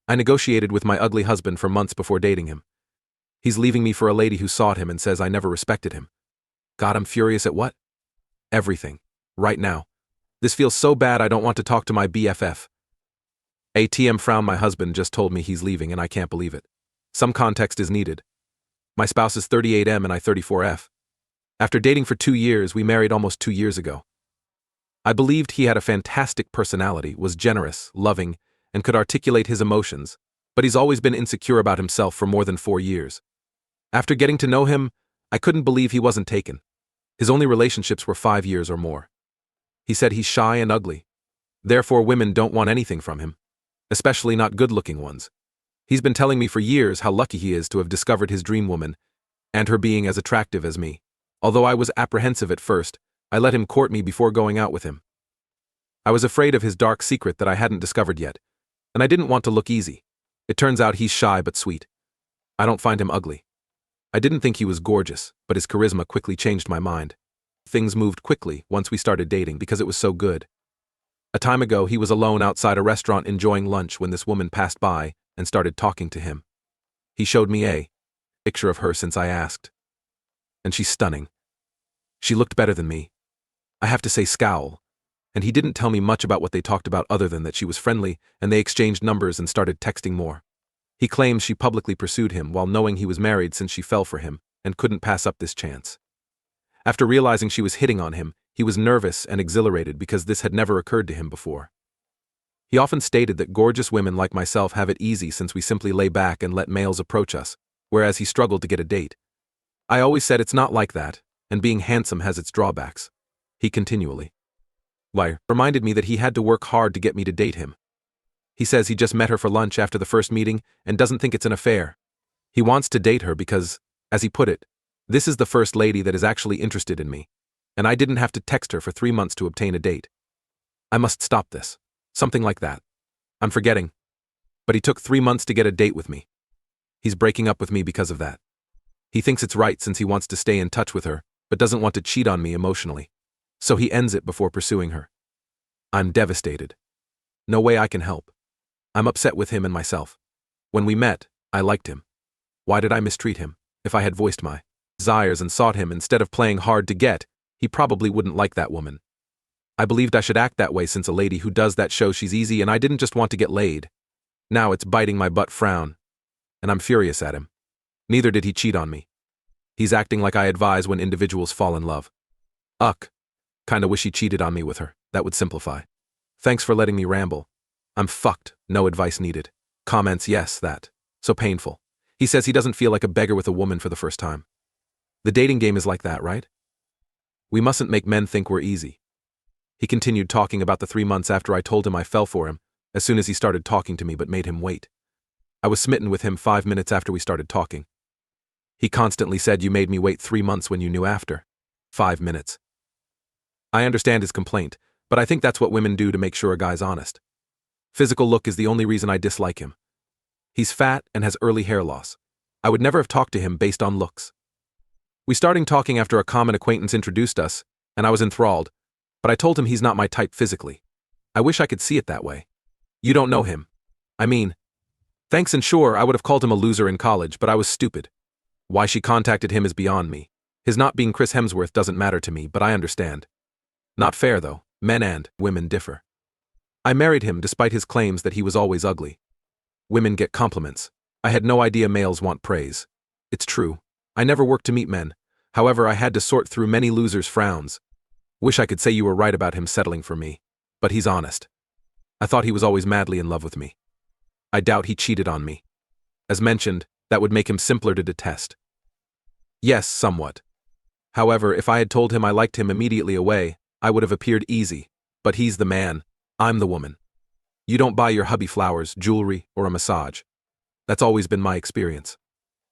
I negotiated with my ugly husband for months before dating him. He's leaving me for a lady who sought him and says I never respected him. God, I'm furious at what? Everything. Right now. This feels so bad I don't want to talk to my BFF. ATM frown, my husband just told me he's leaving and I can't believe it. Some context is needed. My spouse is 38M and I 34F. After dating for 2 years, we married almost 2 years ago. I believed he had a fantastic personality, was generous, loving, and could articulate his emotions, but he's always been insecure about himself for more than 4 years. After getting to know him, I couldn't believe he wasn't taken. His only relationships were 5 years or more. He said he's shy and ugly. Therefore, women don't want anything from him, especially not good-looking ones. He's been telling me for years how lucky he is to have discovered his dream woman, and her being as attractive as me. Although I was apprehensive at first, I let him court me before going out with him. I was afraid of his dark secret that I hadn't discovered yet, and I didn't want to look easy. It turns out he's shy but sweet. I don't find him ugly. I didn't think he was gorgeous, but his charisma quickly changed my mind. Things moved quickly once we started dating because it was so good. A time ago, he was alone outside a restaurant enjoying lunch when this woman passed by and started talking to him. He showed me a picture of her since I asked. And she's stunning. She looked better than me. I have to say scowl. And he didn't tell me much about what they talked about other than that she was friendly and they exchanged numbers and started texting more. He claims she publicly pursued him while knowing he was married since she fell for him and couldn't pass up this chance. After realizing she was hitting on him, he was nervous and exhilarated because this had never occurred to him before. He often stated that gorgeous women like myself have it easy since we simply lay back and let males approach us, whereas he struggled to get a date. I always said it's not like that, and being handsome has its drawbacks. He continually reminded me that he had to work hard to get me to date him. He says he just met her for lunch after the first meeting and doesn't think it's an affair. He wants to date her because, as he put it, this is the first lady that is actually interested in me, and I didn't have to text her for 3 months to obtain a date. I must stop this. Something like that. I'm forgetting. But he took 3 months to get a date with me. He's breaking up with me because of that. He thinks it's right since he wants to stay in touch with her, but doesn't want to cheat on me emotionally. So he ends it before pursuing her. I'm devastated. No way I can help. I'm upset with him and myself. When we met, I liked him. Why did I mistreat him? If I had voiced my desires and sought him instead of playing hard to get, he probably wouldn't like that woman. I believed I should act that way since a lady who does that shows she's easy and I didn't just want to get laid. Now it's biting my butt frown. And I'm furious at him. Neither did he cheat on me. He's acting like I advise when individuals fall in love. Kinda wish he cheated on me with her. That would simplify. Thanks for letting me ramble. I'm fucked. No advice needed. Comments yes, that. So painful. He says he doesn't feel like a beggar with a woman for the first time. The dating game is like that, right? We mustn't make men think we're easy. He continued talking about the 3 months after I told him I fell for him, as soon as he started talking to me but made him wait. I was smitten with him 5 minutes after we started talking. He constantly said you made me wait 3 months when you knew after. 5 minutes. I understand his complaint, but I think that's what women do to make sure a guy's honest. Physical look is the only reason I dislike him. He's fat and has early hair loss. I would never have talked to him based on looks. We started talking after a common acquaintance introduced us, and I was enthralled, but I told him he's not my type physically. I wish I could see it that way. You don't know him. I mean, thanks and sure, I would have called him a loser in college, but I was stupid. Why she contacted him is beyond me. His not being Chris Hemsworth doesn't matter to me, but I understand. Not fair though, men and women differ. I married him despite his claims that he was always ugly. Women get compliments. I had no idea males want praise. It's true. I never worked to meet men. However, I had to sort through many losers' frowns. Wish I could say you were right about him settling for me. But he's honest. I thought he was always madly in love with me. I doubt he cheated on me. As mentioned, that would make him simpler to detest. Yes, somewhat. However, if I had told him I liked him immediately away, I would have appeared easy. But he's the man. I'm the woman. You don't buy your hubby flowers, jewelry, or a massage. That's always been my experience.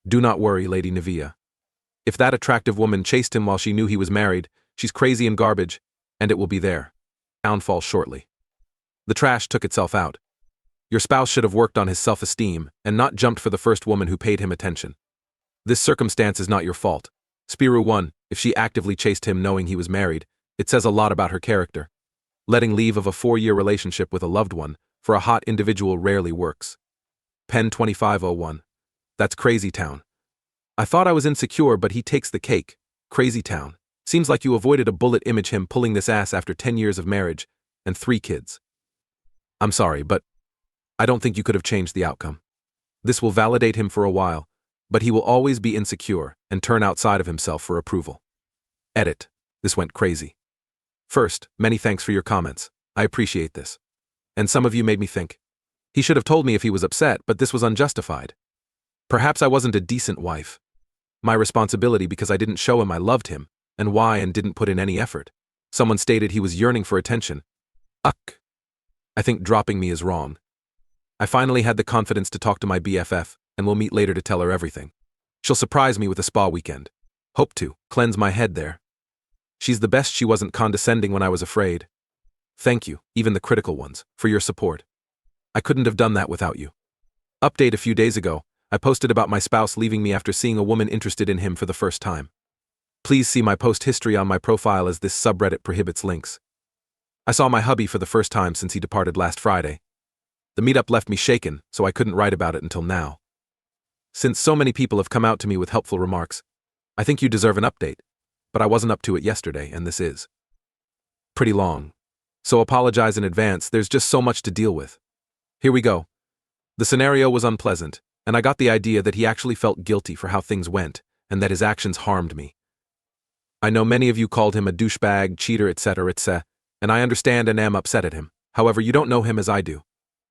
Do not worry, Lady Nevia. If that attractive woman chased him while she knew he was married, she's crazy and garbage, and it will be there. Downfall shortly. The trash took itself out. Your spouse should have worked on his self-esteem and not jumped for the first woman who paid him attention. This circumstance is not your fault. Spiru 1, if she actively chased him knowing he was married, it says a lot about her character. Letting leave of a 4-year relationship with a loved one for a hot individual rarely works. Pen 2501. That's crazy town. I thought I was insecure, but he takes the cake. Crazy town. Seems like you avoided a bullet image him pulling this ass after 10 years of marriage and 3 kids. I'm sorry, but I don't think you could have changed the outcome. This will validate him for a while, but he will always be insecure and turn outside of himself for approval. Edit. This went crazy. First, many thanks for your comments. I appreciate this. And some of you made me think. He should have told me if he was upset, but this was unjustified. Perhaps I wasn't a decent wife. My responsibility because I didn't show him I loved him, and why and didn't put in any effort. Someone stated he was yearning for attention. Uck. I think dropping me is wrong. I finally had the confidence to talk to my BFF, and we'll meet later to tell her everything. She'll surprise me with a spa weekend. Hope to cleanse my head there. She's the best. She wasn't condescending when I was afraid. Thank you, even the critical ones, for your support. I couldn't have done that without you. Update: a few days ago, I posted about my spouse leaving me after seeing a woman interested in him for the first time. Please see my post history on my profile, as this subreddit prohibits links. I saw my hubby for the first time since he departed last Friday. The meetup left me shaken, so I couldn't write about it until now. Since so many people have come out to me with helpful remarks, I think you deserve an update, but I wasn't up to it yesterday, and this is pretty long. So apologize in advance, there's just so much to deal with. Here we go. The scenario was unpleasant, and I got the idea that he actually felt guilty for how things went, and that his actions harmed me. I know many of you called him a douchebag, cheater, etc., and I understand and am upset at him. However, you don't know him as I do.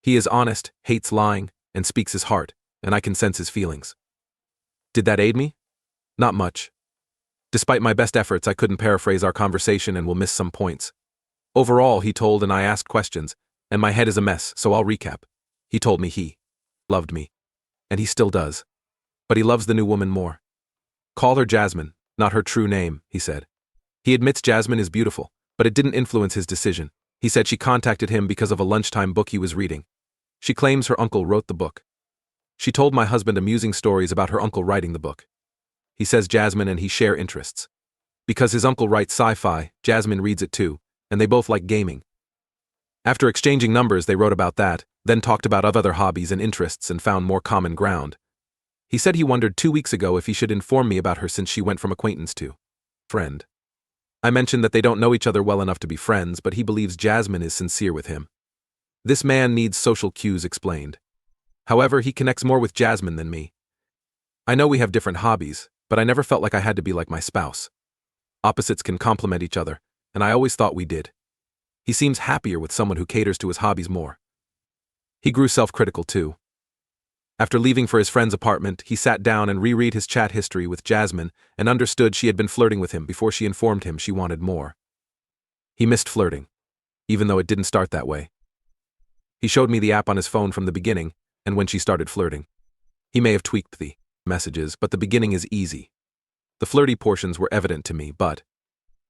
He is honest, hates lying, and speaks his heart, and I can sense his feelings. Did that aid me? Not much. Despite my best efforts, I couldn't paraphrase our conversation and will miss some points. Overall, he told and I asked questions, and my head is a mess, so I'll recap. He told me he loved me, and he still does. But he loves the new woman more. Call her Jasmine, not her true name, he said. He admits Jasmine is beautiful, but it didn't influence his decision. He said she contacted him because of a lunchtime book he was reading. She claims her uncle wrote the book. She told my husband amusing stories about her uncle writing the book. He says Jasmine and he share interests. Because his uncle writes sci-fi, Jasmine reads it too, and they both like gaming. After exchanging numbers, they wrote about that, then talked about other hobbies and interests and found more common ground. He said he wondered 2 weeks ago if he should inform me about her since she went from acquaintance to friend. I mentioned that they don't know each other well enough to be friends, but he believes Jasmine is sincere with him. This man needs social cues explained. However, he connects more with Jasmine than me. I know we have different hobbies, but I never felt like I had to be like my spouse. Opposites can complement each other, and I always thought we did. He seems happier with someone who caters to his hobbies more. He grew self-critical too. After leaving for his friend's apartment, he sat down and reread his chat history with Jasmine and understood she had been flirting with him before she informed him she wanted more. He missed flirting, even though it didn't start that way. He showed me the app on his phone from the beginning, and when she started flirting. He may have tweaked the messages, but the beginning is easy. The flirty portions were evident to me, but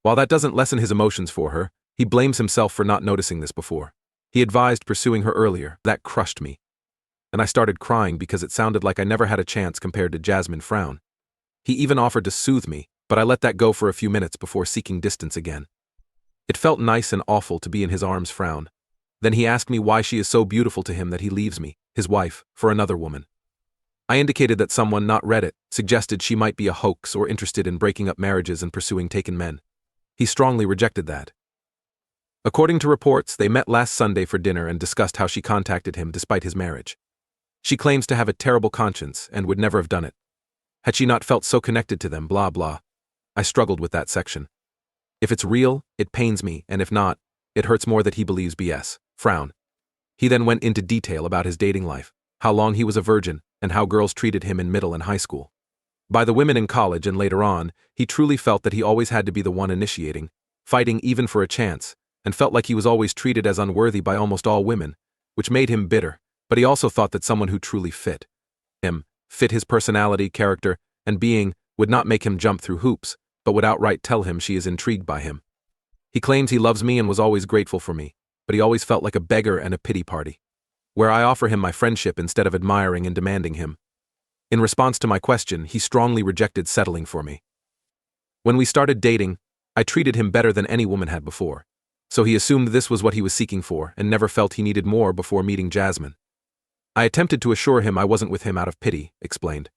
while that doesn't lessen his emotions for her, he blames himself for not noticing this before. He advised pursuing her earlier. That crushed me. And I started crying because it sounded like I never had a chance compared to Jasmine frown. He even offered to soothe me, but I let that go for a few minutes before seeking distance again. It felt nice and awful to be in his arms frown. Then he asked me why she is so beautiful to him that he leaves me, his wife, for another woman. I indicated that someone, not Reddit, suggested she might be a hoax or interested in breaking up marriages and pursuing taken men. He strongly rejected that. According to reports, they met last Sunday for dinner and discussed how she contacted him despite his marriage. She claims to have a terrible conscience and would never have done it. Had she not felt so connected to them, blah blah. I struggled with that section. If it's real, it pains me, and if not, it hurts more that he believes BS. Frown. He then went into detail about his dating life, how long he was a virgin, and how girls treated him in middle and high school. By the women in college and later on, he truly felt that he always had to be the one initiating, fighting even for a chance, and felt like he was always treated as unworthy by almost all women, which made him bitter, but he also thought that someone who truly fit him, fit his personality, character, and being, would not make him jump through hoops, but would outright tell him she is intrigued by him. He claims he loves me and was always grateful for me, but he always felt like a beggar and a pity party, where I offer him my friendship instead of admiring and demanding him. In response to my question, he strongly rejected settling for me. When we started dating, I treated him better than any woman had before, so he assumed this was what he was seeking for and never felt he needed more before meeting Jasmine. I attempted to assure him I wasn't with him out of pity, explained.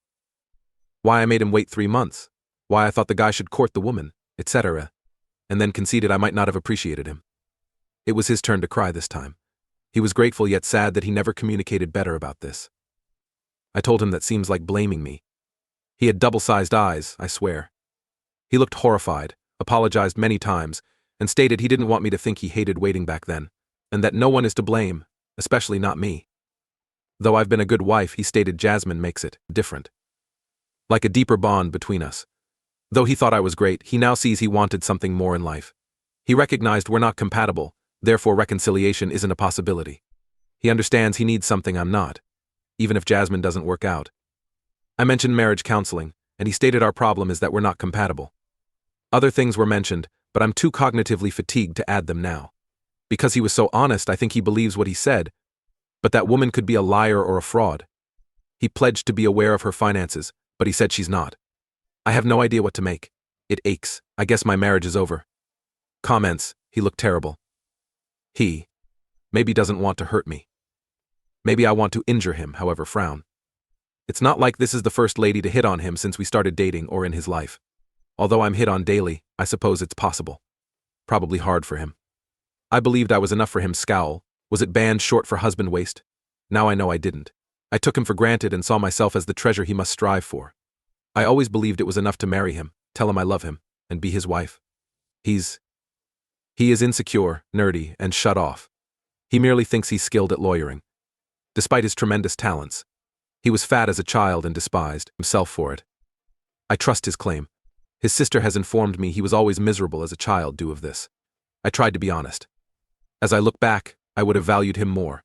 Why I made him wait 3 months, why I thought the guy should court the woman, etc., and then conceded I might not have appreciated him. It was his turn to cry this time. He was grateful yet sad that he never communicated better about this. I told him that seems like blaming me. He had double-sized eyes, I swear. He looked horrified, apologized many times, and stated he didn't want me to think he hated waiting back then, and that no one is to blame, especially not me. Though I've been a good wife, he stated Jasmine makes it different. Like a deeper bond between us. Though he thought I was great, he now sees he wanted something more in life. He recognized we're not compatible, therefore reconciliation isn't a possibility. He understands he needs something I'm not, even if Jasmine doesn't work out. I mentioned marriage counseling, and he stated our problem is that we're not compatible. Other things were mentioned, but I'm too cognitively fatigued to add them now. Because he was so honest, I think he believes what he said, but that woman could be a liar or a fraud. He pledged to be aware of her finances, but he said she's not. I have no idea what to make. It aches. I guess my marriage is over. Comments, he looked terrible. He maybe doesn't want to hurt me. Maybe I want to injure him, however, frown. It's not like this is the first lady to hit on him since we started dating or in his life. Although I'm hit on daily, I suppose it's possible. Probably hard for him. I believed I was enough for him. Scowl. Was it band short for husband waste? Now I know I didn't. I took him for granted and saw myself as the treasure he must strive for. I always believed it was enough to marry him, tell him I love him, and be his wife. He is insecure, nerdy, and shut off. He merely thinks he's skilled at lawyering. Despite his tremendous talents, he was fat as a child and despised himself for it. I trust his claim. His sister has informed me he was always miserable as a child due of this. I tried to be honest. As I look back, I would have valued him more.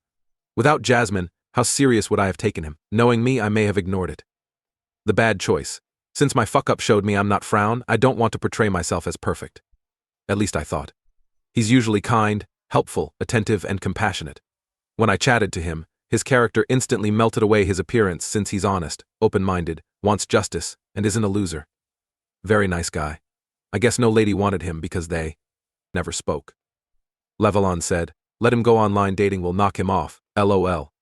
Without Jasmine, how serious would I have taken him? Knowing me, I may have ignored it. The bad choice. Since my fuck-up showed me I'm not frown, I don't want to portray myself as perfect. At least I thought. He's usually kind, helpful, attentive, and compassionate. When I chatted to him, his character instantly melted away his appearance since he's honest, open-minded, wants justice, and isn't a loser. Very nice guy. I guess no lady wanted him because they never spoke. Levelon said, let him go online dating will knock him off, LOL.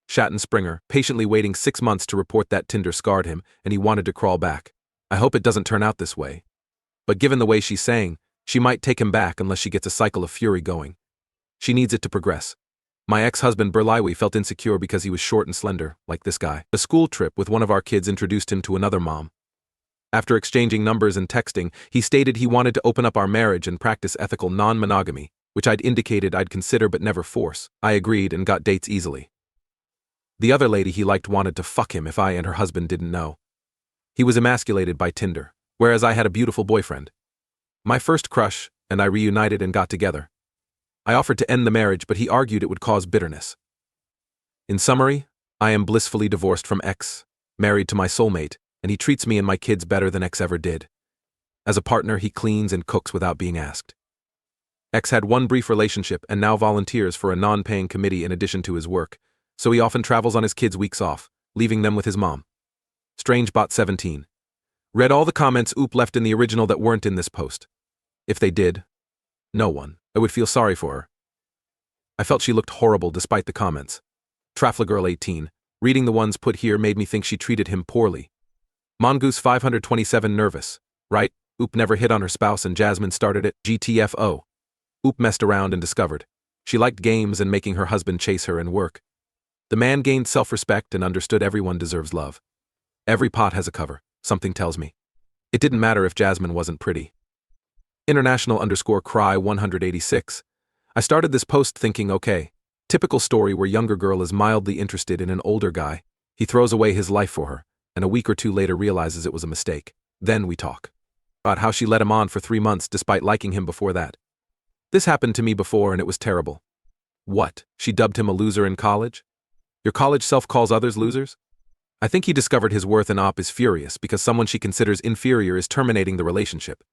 Shatton Springer, patiently waiting 6 months to report that Tinder scarred him and he wanted to crawl back. I hope it doesn't turn out this way. But given the way she's saying, she might take him back unless she gets a cycle of fury going. She needs it to progress. My ex-husband Burliwi felt insecure because he was short and slender, like this guy. A school trip with one of our kids introduced him to another mom. After exchanging numbers and texting, he stated he wanted to open up our marriage and practice ethical non-monogamy, which I'd indicated I'd consider but never force. I agreed and got dates easily. The other lady he liked wanted to fuck him if I and her husband didn't know. He was emasculated by Tinder, whereas I had a beautiful boyfriend. My first crush, and I reunited and got together. I offered to end the marriage, but he argued it would cause bitterness. In summary, I am blissfully divorced from ex, married to my soulmate, and he treats me and my kids better than ex ever did. As a partner, he cleans and cooks without being asked. Ex had one brief relationship and now volunteers for a non-paying committee in addition to his work, so he often travels on his kids' weeks off, leaving them with his mom. StrangeBot 17. Read all the comments Oop left in the original that weren't in this post. If they did, no one. I would feel sorry for her. I felt she looked horrible despite the comments. Traflagirl 18. Reading the ones put here made me think she treated him poorly. Mongoose 527 nervous. Right, Oop never hit on her spouse and Jasmine started it. GTFO. Oop messed around and discovered. She liked games and making her husband chase her and work. The man gained self-respect and understood everyone deserves love. Every pot has a cover, something tells me. It didn't matter if Jasmine wasn't pretty. International_cry 186. I started this post thinking, okay, typical story where younger girl is mildly interested in an older guy. He throws away his life for her, and a week or two later realizes it was a mistake. Then we talk about how she led him on for 3 months despite liking him before that. This happened to me before and it was terrible. What? She dubbed him a loser in college? Your college self calls others losers? I think he discovered his worth and Op is furious because someone she considers inferior is terminating the relationship.